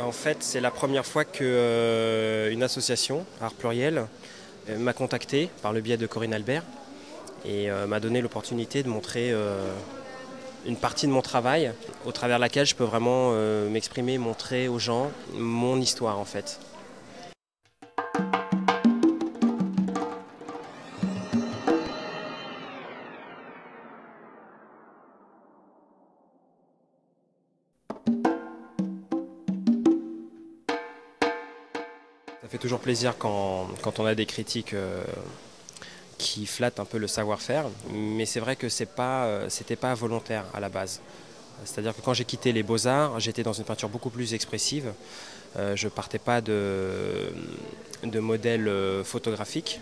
En fait, c'est la première fois que une association, Art Pluriel, m'a contacté par le biais de Corinne Albert et m'a donné l'opportunité de montrer une partie de mon travail au travers de laquelle je peux vraiment m'exprimer, montrer aux gens mon histoire en fait. Ça fait toujours plaisir quand on a des critiques qui flattent un peu le savoir-faire, mais c'est vrai que c'était pas volontaire à la base. C'est-à-dire que quand j'ai quitté les Beaux-Arts, j'étais dans une peinture beaucoup plus expressive. Je ne partais pas de modèle photographique.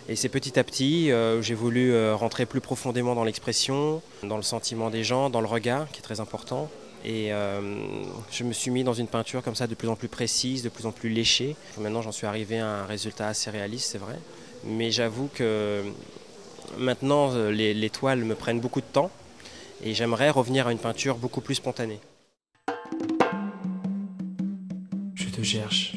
Et c'est petit à petit où j'ai voulu rentrer plus profondément dans l'expression, dans le sentiment des gens, dans le regard, qui est très important. Et je me suis mis dans une peinture comme ça de plus en plus précise, de plus en plus léchée. Maintenant, j'en suis arrivé à un résultat assez réaliste, c'est vrai. Mais j'avoue que maintenant, les toiles me prennent beaucoup de temps et j'aimerais revenir à une peinture beaucoup plus spontanée. Je te cherche.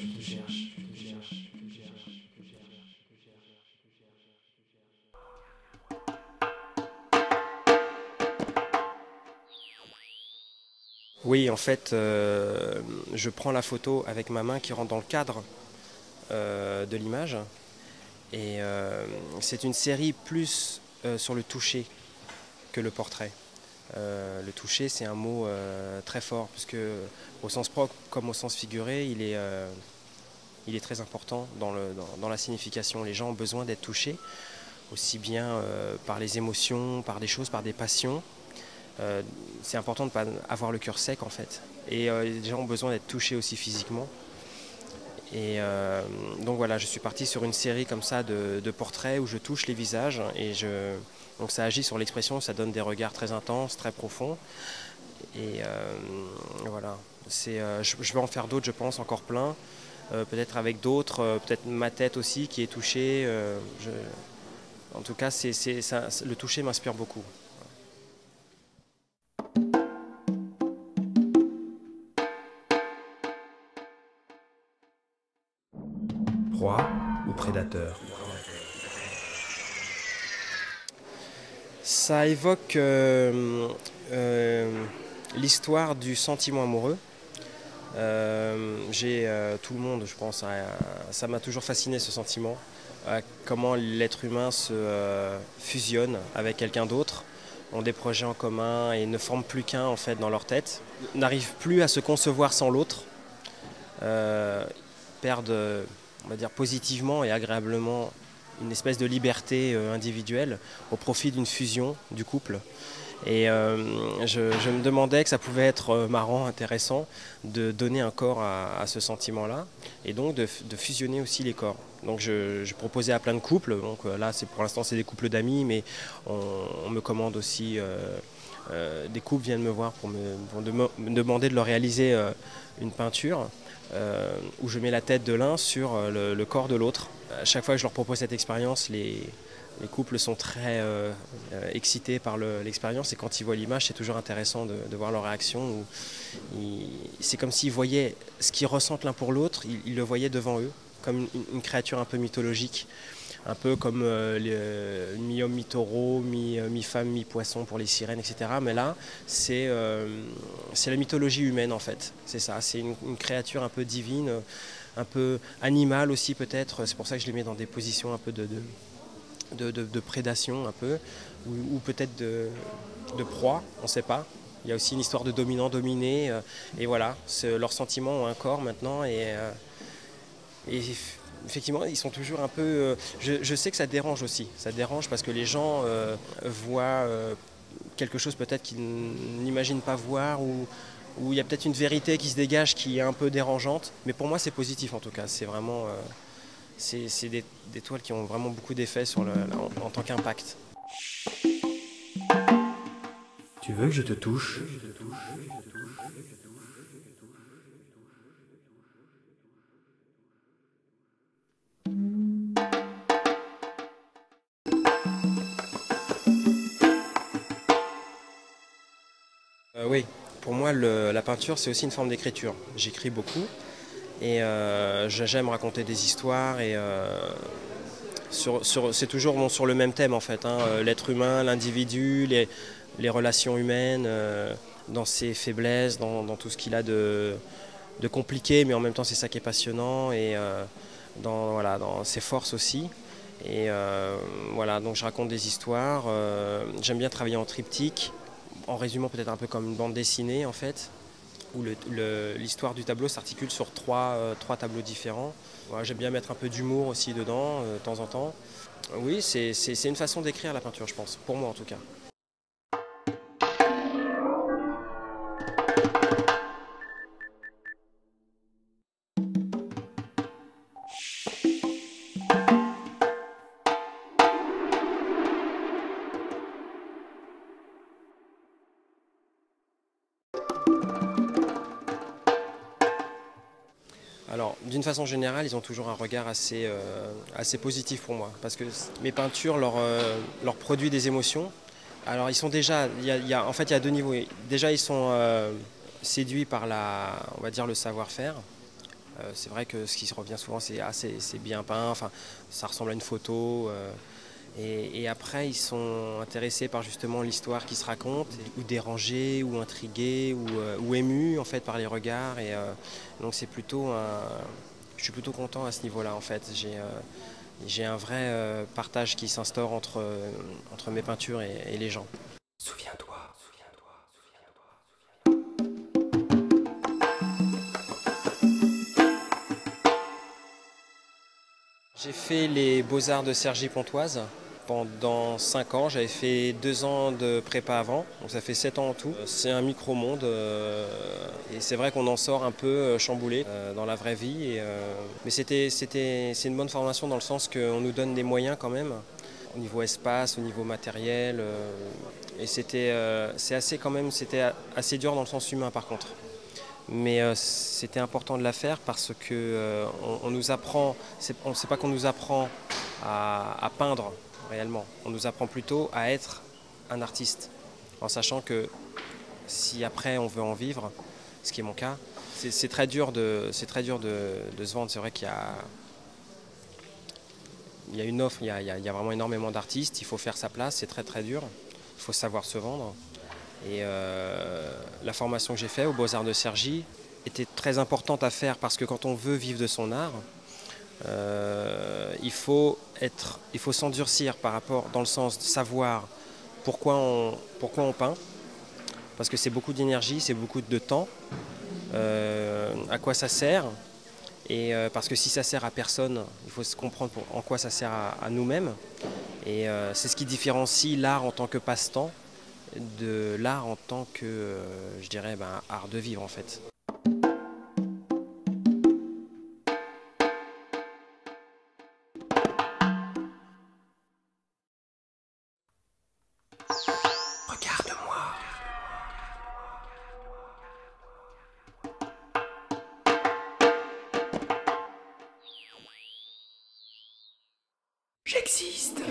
Oui, en fait, je prends la photo avec ma main qui rentre dans le cadre de l'image. Et c'est une série plus sur le toucher que le portrait. Le toucher, c'est un mot très fort, puisque au sens propre comme au sens figuré, il est très important dans la signification. Les gens ont besoin d'être touchés, aussi bien par les émotions, par des choses, par des passions. C'est important de ne pas avoir le cœur sec en fait. Et les gens ont besoin d'être touchés aussi physiquement. Et donc voilà, je suis parti sur une série comme ça de portraits où je touche les visages donc ça agit sur l'expression, ça donne des regards très intenses, très profonds. Et voilà, je vais en faire d'autres, je pense, encore plein. Peut-être avec d'autres, peut-être ma tête aussi qui est touchée. En tout cas, le toucher m'inspire beaucoup. Proie ou prédateur? Ça évoque l'histoire du sentiment amoureux. Tout le monde, je pense, ça m'a toujours fasciné ce sentiment, comment l'être humain se fusionne avec quelqu'un d'autre, ont des projets en commun et ne forment plus qu'un en fait dans leur tête, n'arrivent plus à se concevoir sans l'autre, euh, perdent, on va dire, positivement et agréablement une espèce de liberté individuelle au profit d'une fusion du couple. Et je me demandais que ça pouvait être marrant, intéressant de donner un corps à ce sentiment-là et donc de fusionner aussi les corps. Donc je proposais à plein de couples, donc là pour l'instant c'est des couples d'amis, mais on me commande aussi, des couples viennent me voir me demander de leur réaliser une peinture où je mets la tête de l'un sur le corps de l'autre. À chaque fois que je leur propose cette expérience, les couples sont très excités par l'expérience et quand ils voient l'image, c'est toujours intéressant de voir leur réaction. C'est comme s'ils voyaient ce qu'ils ressentent l'un pour l'autre, ils le voyaient devant eux, comme une créature un peu mythologique, un peu comme mi-homme, mi-taureau, mi-femme, mi-poisson pour les sirènes, etc. Mais là, c'est la mythologie humaine en fait. C'est ça, c'est une créature un peu divine, un peu animale aussi peut-être. C'est pour ça que je les mets dans des positions un peu de prédation un peu, ou peut-être de proie, on ne sait pas. Il y a aussi une histoire de dominant-dominé, et voilà, leurs sentiments ont un corps maintenant, et effectivement, ils sont toujours un peu... je sais que ça dérange aussi, ça dérange parce que les gens voient quelque chose peut-être qu'ils n'imaginent pas voir, ou où il y a peut-être une vérité qui se dégage qui est un peu dérangeante, mais pour moi c'est positif en tout cas, c'est vraiment... c'est des toiles qui ont vraiment beaucoup d'effets en tant qu'impact. Tu veux que je te touche? Oui, Pour moi, la peinture, c'est aussi une forme d'écriture. J'écris beaucoup et j'aime raconter des histoires et c'est toujours bon, sur le même thème en fait, hein, l'être humain, l'individu, les relations humaines, dans ses faiblesses, dans tout ce qu'il a de compliqué, mais en même temps c'est ça qui est passionnant et voilà, dans ses forces aussi. Et voilà, donc je raconte des histoires. J'aime bien travailler en triptyque, en résumant peut-être un peu comme une bande dessinée en fait, où l'histoire du tableau s'articule sur trois tableaux différents. Voilà, j'aime bien mettre un peu d'humour aussi dedans, de temps en temps. Oui, c'est une façon d'écrire la peinture, je pense, pour moi en tout cas. Alors, d'une façon générale, ils ont toujours un regard assez positif pour moi, parce que mes peintures leur produisent des émotions. Alors, ils sont déjà, en fait, il y a deux niveaux. Déjà, ils sont séduits par on va dire, le savoir-faire. C'est vrai que ce qui se revient souvent, c'est bien peint, enfin, ça ressemble à une photo. Et après, ils sont intéressés par justement l'histoire qui se raconte, ou dérangés, ou intrigués, ou émus en fait par les regards. Et donc je suis plutôt content à ce niveau-là en fait. J'ai un vrai partage qui s'instaure entre mes peintures et les gens. Souviens-toi. J'ai fait les Beaux-Arts de Cergy-Pontoise pendant 5 ans. J'avais fait 2 ans de prépa avant, donc ça fait 7 ans en tout. C'est un micro-monde et c'est vrai qu'on en sort un peu chamboulé dans la vraie vie. Mais c'est une bonne formation dans le sens qu'on nous donne des moyens quand même, au niveau espace, au niveau matériel. Et c'était assez dur dans le sens humain par contre. Mais c'était important de la faire parce que on nous apprend, c'est pas qu'on nous apprend à peindre réellement, on nous apprend plutôt à être un artiste, en sachant que si après on veut en vivre, ce qui est mon cas, c'est très dur de se vendre. C'est vrai il y a une offre, il y a vraiment énormément d'artistes, il faut faire sa place, c'est très très dur, il faut savoir se vendre. Et la formation que j'ai faite aux Beaux-Arts de Cergy était très importante à faire parce que quand on veut vivre de son art, il faut s'endurcir par rapport, dans le sens de savoir pourquoi on peint, parce que c'est beaucoup d'énergie, c'est beaucoup de temps, à quoi ça sert, et parce que si ça sert à personne, il faut se comprendre en quoi ça sert à nous-mêmes, et c'est ce qui différencie l'art en tant que passe-temps de l'art en tant que, je dirais, art de vivre en fait. Regarde-moi. J'existe.